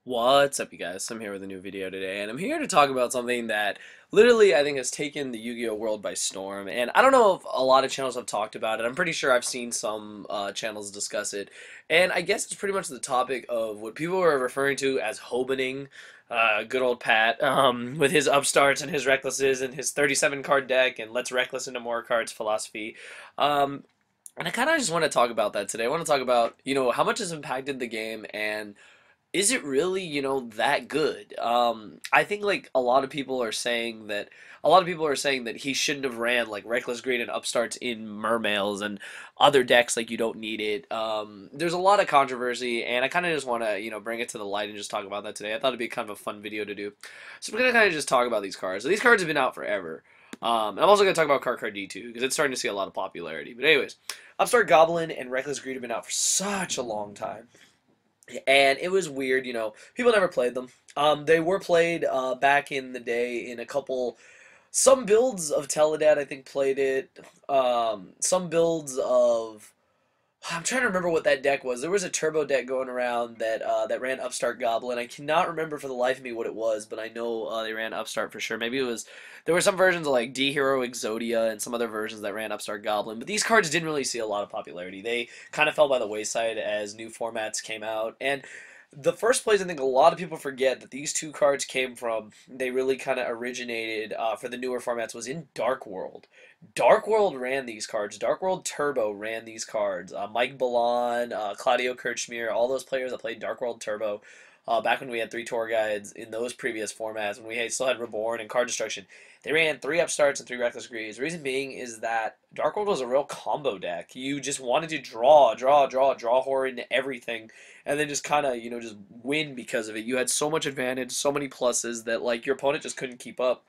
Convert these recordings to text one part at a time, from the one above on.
What's up, you guys? I'm here with a new video today, and I'm here to talk about something that literally I think has taken the Yu-Gi-Oh world by storm. And I don't know if a lot of channels have talked about it. I'm pretty sure I've seen some channels discuss it. And I guess it's pretty much the topic of what people are referring to as hobening. Good old Pat, with his upstarts and his recklesses and his 37 card deck and let's reckless into more cards philosophy. And I kind of just want to talk about that today. I want to talk about, how much has impacted the game and is it really, that good? I think like a lot of people are saying that he shouldn't have ran like Reckless Greed and Upstarts in Mermails and other decks like you don't need it. There's a lot of controversy, and I kind of just want to bring it to the light and just talk about that today. I thought it'd be kind of a fun video to do, so we're gonna kind of just talk about these cards. So these cards have been out forever. And I'm also going to talk about Cardcar D too, because it's starting to see a lot of popularity. But anyways, Upstart Goblin and Reckless Greed have been out for such a long time. And it was weird, people never played them. They were played back in the day in some builds of Teledad, I think, played it. Some builds of, I'm trying to remember what that deck was. There was a turbo deck going around that ran Upstart Goblin. I cannot remember for the life of me what it was, but I know they ran Upstart for sure. Maybe there were some versions of like D Hero Exodia and some other versions that ran Upstart Goblin, but these cards didn't really see a lot of popularity. They kind of fell by the wayside as new formats came out. And the first place I think a lot of people forget that these two cards came from, they really kind of originated for the newer formats, was in Dark World. Dark World ran these cards. Dark World Turbo ran these cards. Mike Balan, Claudio Kirchmere, all those players that played Dark World Turbo back when we had 3 tour guides in those previous formats, when we still had Reborn and Card Destruction. They ran 3 Upstarts and 3 Reckless Greeds. The reason being is that Dark World was a real combo deck. You just wanted to draw horror into everything, and then just kind of, just win because of it. You had so much advantage, so many pluses that, like, your opponent just couldn't keep up.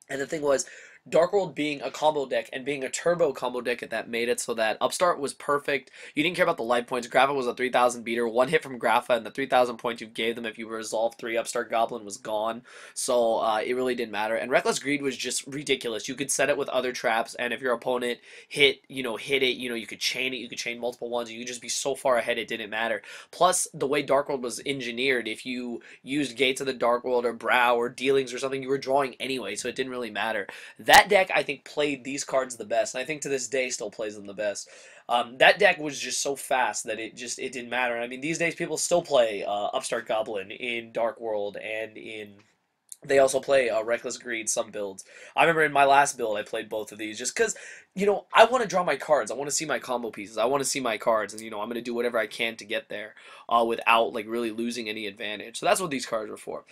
And the thing was, Dark World being a combo deck and being a turbo combo deck, that made it so that Upstart was perfect. You didn't care about the life points. Grapha was a 3,000 beater. One hit from Grapha and the 3,000 points you gave them if you resolved 3 Upstart Goblin was gone. So it really didn't matter. And Reckless Greed was just ridiculous. You could set it with other traps, and if your opponent hit it, you could chain it. You could chain multiple ones. You could just be so far ahead it didn't matter. Plus, the way Dark World was engineered, if you used Gates of the Dark World or Brow or Dealings or something, you were drawing anyway, so it didn't really matter. That deck, I think, played these cards the best, and I think to this day still plays them the best. That deck was just so fast that it didn't matter. I mean, these days people still play Upstart Goblin in Dark World, and they also play Reckless Greed, some builds. I remember in my last build I played both of these just because, I want to draw my cards. I want to see my combo pieces. I want to see my cards, and, I'm going to do whatever I can to get there without, like, really losing any advantage. So that's what these cards were for.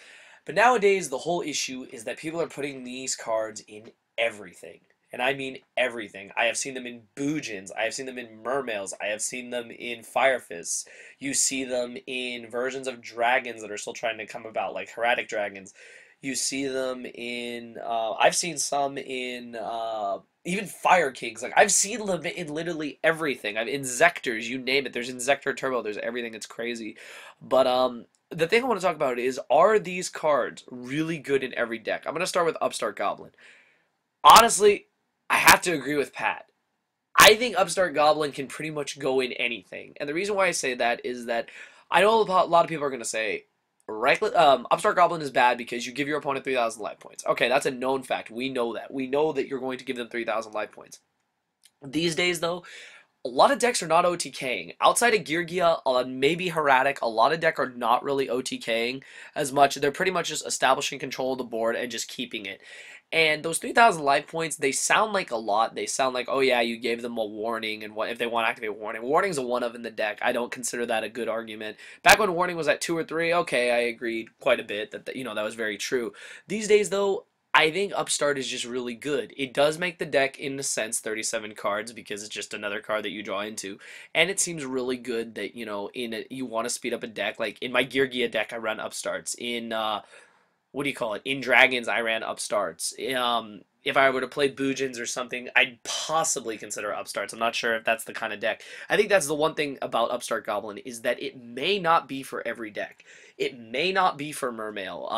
But nowadays, the whole issue is that people are putting these cards in everything. And I mean everything. I have seen them in Boojins. I have seen them in Mermails. I have seen them in Fire Fists. You see them in versions of dragons that are still trying to come about, like Heretic Dragons. You see them in, I've seen some in, even Fire Kings. Like, I've seen them in literally everything. I've Inzectors, you name it. There's Inzector Turbo, there's everything. It's crazy. But, the thing I want to talk about is, are these cards really good in every deck? I'm going to start with Upstart Goblin. Honestly, I have to agree with Pat. I think Upstart Goblin can pretty much go in anything. And the reason why I say that is that I know a lot of people are going to say, Upstart Goblin is bad because you give your opponent 3,000 life points. Okay, that's a known fact. We know that. We know that you're going to give them 3,000 life points. These days, though, a lot of decks are not OTKing. Outside of Geargia, maybe Heretic, a lot of decks are not really OTKing as much. They're pretty much just establishing control of the board and just keeping it. And those 3,000 life points, they sound like a lot. They sound like, oh yeah, you gave them a warning, and what if they want to activate warning. Warning's a 1-of in the deck. I don't consider that a good argument. Back when warning was at 2 or 3, okay, I agreed quite a bit that that was very true. These days, though, I think Upstart is just really good. It does make the deck, in a sense, 37 cards because it's just another card that you draw into. And it seems really good that, you want to speed up a deck. Like, in my Geargia deck, I run Upstarts. In, in Dragons, I ran Upstarts. If I were to play Boojins or something, I'd possibly consider Upstarts. I'm not sure if that's the kind of deck. I think that's the one thing about Upstart Goblin, is that it may not be for every deck. It may not be for Mermail.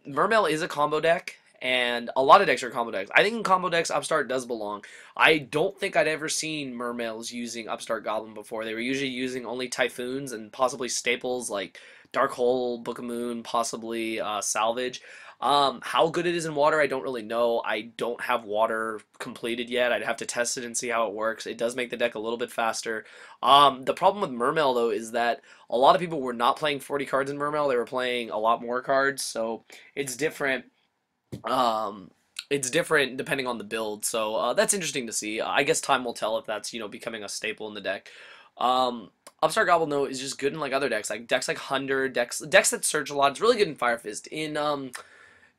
Mermail is a combo deck, and a lot of decks are combo decks. I think in combo decks, Upstart does belong. I don't think I'd ever seen Mermails using Upstart Goblin before. They were usually using only Typhoons and possibly staples like Dark Hole, Book of Moon, possibly Salvage. How good it is in water, I don't really know. I don't have water completed yet. I'd have to test it and see how it works. It does make the deck a little bit faster. The problem with Mermail, though, is that a lot of people were not playing 40 cards in Mermail. They were playing a lot more cards, so it's different. Um, it's different depending on the build, so that's interesting to see. I guess time will tell if that's becoming a staple in the deck. Upstart Goblin though is just good in like other decks like Hunder, decks that search a lot. It's really good in Fire Fist. In the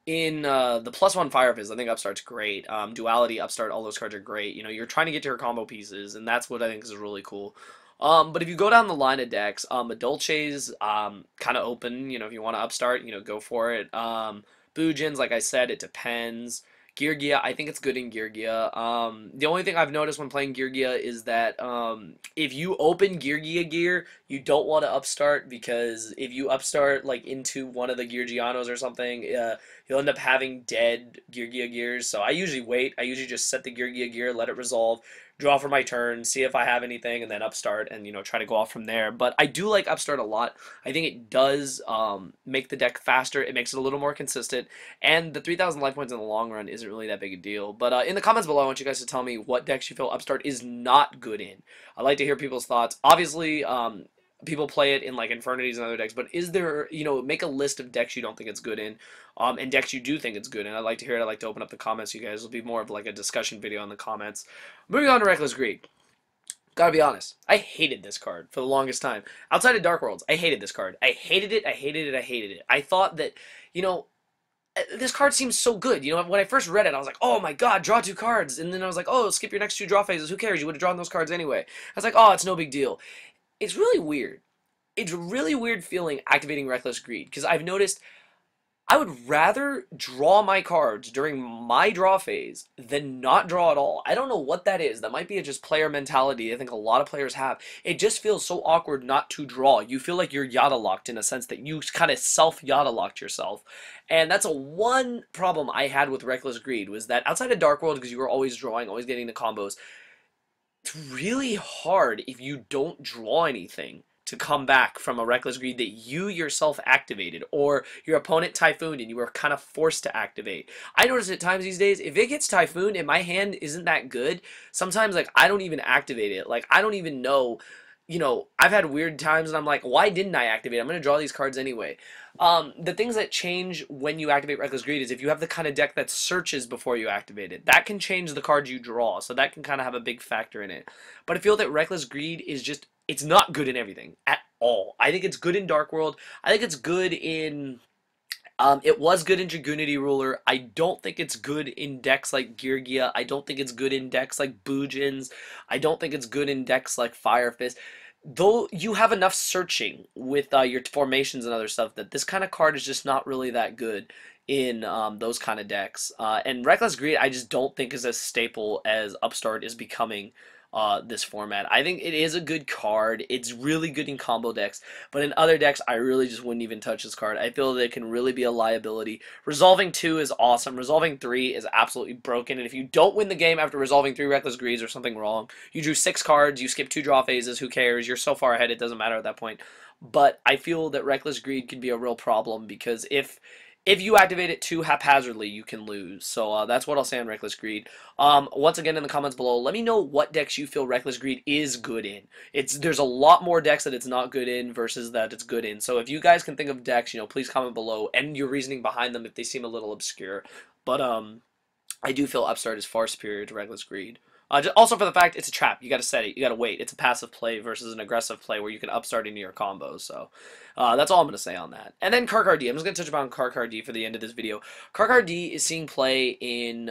+1 Fire Fist, I think Upstart's great. Duality, Upstart, all those cards are great. You're trying to get to your combo pieces, and that's what I think is really cool. But if you go down the line of decks, Adulche's kind of open. If you want to Upstart, go for it. Boojins, like I said, it depends. Gear Gear, I think it's good in Gear Gear. The only thing I've noticed when playing Gear Gear is that if you open Gear Gear, you don't want to Upstart, because if you Upstart like into one of the Gear Gianos or something, you'll end up having dead Gear Gears. So I usually wait. I usually just set the Gear, let it resolve, draw for my turn, see if I have anything, and then Upstart, and try to go off from there. But I do like Upstart a lot. I think it does make the deck faster. It makes it a little more consistent, and the 3,000 life points in the long run isn't really that big a deal. But in the comments below, I want you guys to tell me what decks you feel Upstart is not good in. I'd like to hear people's thoughts. Obviously, people play it in like Infernities and other decks, but is there, make a list of decks you don't think it's good in, and decks you do think it's good in. I'd like to hear it. I'd like to open up the comments, you guys. It'll be more of like a discussion video in the comments. Moving on to Reckless Greed. Gotta be honest, I hated this card for the longest time. Outside of Dark Worlds, I hated this card. I hated it, I hated it, I hated it. I thought that, this card seems so good. When I first read it, I was like, oh my god, draw 2 cards. And then I was like, oh, skip your next 2 draw phases. Who cares? You would have drawn those cards anyway. I was like, oh, it's no big deal. It's really weird. It's really weird feeling activating Reckless Greed, because I've noticed I would rather draw my cards during my draw phase than not draw at all. I don't know what that is. That might be a just player mentality I think a lot of players have. It just feels so awkward not to draw. You feel like you're yada locked in a sense that you kind of self-yada locked yourself. And that's one problem I had with Reckless Greed, was that outside of Dark World, because you were always drawing, always getting the combos, it's really hard if you don't draw anything to come back from a Reckless Greed that you yourself activated, or your opponent typhooned and you were kind of forced to activate. I notice at times these days, if it gets typhooned and my hand isn't that good, sometimes like I don't even activate it. Like I don't even know, I've had weird times and I'm like, why didn't I activate? I'm going to draw these cards anyway. The things that change when you activate Reckless Greed is if you have the kind of deck that searches before you activate it. That can change the cards you draw, so that can kind of have a big factor in it. But I feel that Reckless Greed is just, it's not good in everything at all. I think it's good in Dark World. I think it's good in... it was good in Dragoonity Ruler. I don't think it's good in decks like Gear Gear. I don't think it's good in decks like Boojins. I don't think it's good in decks like Fire Fist. Though you have enough searching with your formations and other stuff, that this kind of card is just not really that good in those kind of decks. And Reckless Greed I just don't think is as staple as Upstart is becoming this format. I think it is a good card. It's really good in combo decks, but in other decks, I really just wouldn't even touch this card. I feel that it can really be a liability. Resolving 2 is awesome. Resolving 3 is absolutely broken, and if you don't win the game after resolving 3 Reckless Greeds, there's something wrong. You drew 6 cards, you skipped 2 draw phases, who cares? You're so far ahead, it doesn't matter at that point. But I feel that Reckless Greed can be a real problem, because if you activate it too haphazardly, you can lose. So that's what I'll say on Reckless Greed. Once again, in the comments below, let me know what decks you feel Reckless Greed is good in. There's a lot more decks that it's not good in versus that it's good in. So if you guys can think of decks, please comment below, and your reasoning behind them if they seem a little obscure. But I do feel Upstart is far superior to Reckless Greed. Also for the fact it's a trap. You got to set it. You got to wait. It's a passive play versus an aggressive play where you can Upstart into your combos. So that's all I'm going to say on that. And then Cardcar D. I'm just going to touch upon Cardcar D for the end of this video. Cardcar D is seeing play in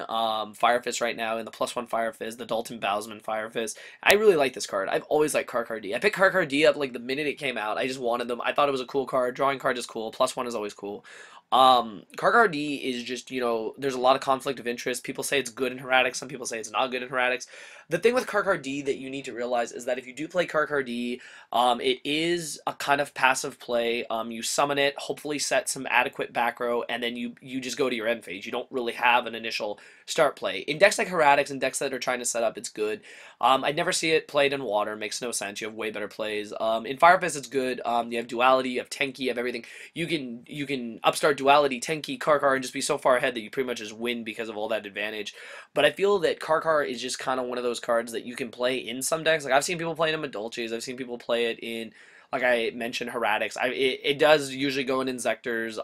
Fire Fist right now, in the +1 Fire Fist, the Dalton Bowsman Fire Fist. I really like this card. I've always liked Cardcar D. I picked Cardcar D up like the minute it came out. I just wanted them. I thought it was a cool card. Drawing card is cool. +1 is always cool. Cardcar D is just, there's a lot of conflict of interest. People say it's good in Heretics, some people say it's not good in Heretics. The thing with Cardcar D that you need to realize is that if you do play Cardcar D, it is a kind of passive play. play. You summon it, hopefully set some adequate back row, and then you just go to your end phase. You don't really have an initial start play. In decks like Heretics and decks that are trying to set up, it's good. I'd never see it played in water. Makes no sense. You have way better plays. In Fire Fist, it's good. You have Duality, you have Tenki, you have everything. You can Upstart Duality, Tenki, Cardcar, and just be so far ahead that you pretty much just win because of all that advantage. But I feel that Cardcar is just kind of one of those cards that you can play in some decks. Like I've seen people play it in Dolces. I've seen people play it in, like I mentioned, Heretics. It does usually go in Inzectors.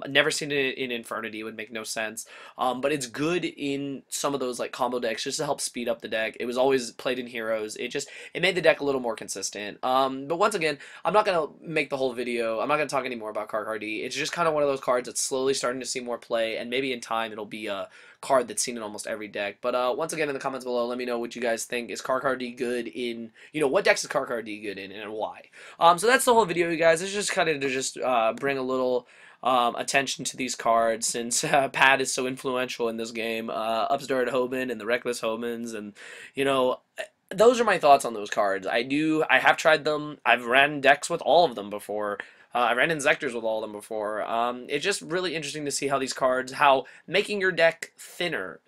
Never seen it in Infernity. It would make no sense. But it's good in some of those like combo decks just to help speed up the deck. It was always played in Heroes. It made the deck a little more consistent. But once again, I'm not gonna make the whole video. I'm not gonna talk anymore about Cardcar D. It's just kind of one of those cards that's slowly starting to see more play, and maybe in time it'll be a card that's seen in almost every deck. But once again, in the comments below, let me know what you guys think. Is Cardcar D good in, what decks is Cardcar D good in, and why? So that's the whole video, you guys. It's just kind of to just bring a little attention to these cards, since Pat is so influential in this game. Upstart Hoban and the Reckless Hobans, and those are my thoughts on those cards. I have tried them. I've ran decks with all of them before. I ran Inzectors with all of them before. It's just really interesting to see how these cards, how making your deck thinner,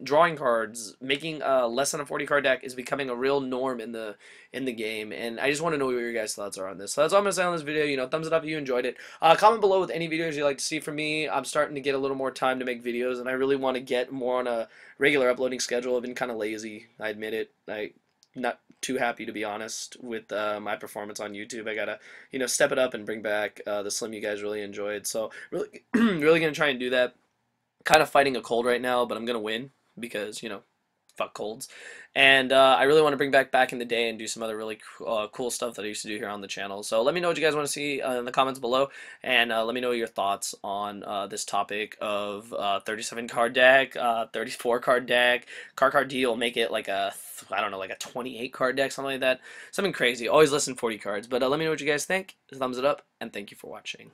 drawing cards, making less than a 40 card deck is becoming a real norm in the game. And I just want to know what your guys' thoughts are on this. So that's all I'm gonna say on this video. Thumbs it up if you enjoyed it. Comment below with any videos you'd like to see from me. I'm starting to get a little more time to make videos, and I really want to get more on a regular uploading schedule. I've been kind of lazy. I admit it. Not too happy, to be honest, with my performance on YouTube. I gotta, step it up and bring back the Slim you guys really enjoyed. So really, really gonna try and do that. Kind of fighting a cold right now, but I'm gonna win because fuck colds. And I really want to bring back in the day and do some other really cool stuff that I used to do here on the channel. So let me know what you guys want to see in the comments below, and let me know your thoughts on this topic of 37 card deck, 34 card deck. Cardcar D will make it like a, I don't know, like a 28 card deck, something like that. Something crazy. Always less than 40 cards. But let me know what you guys think. Thumbs it up, and thank you for watching.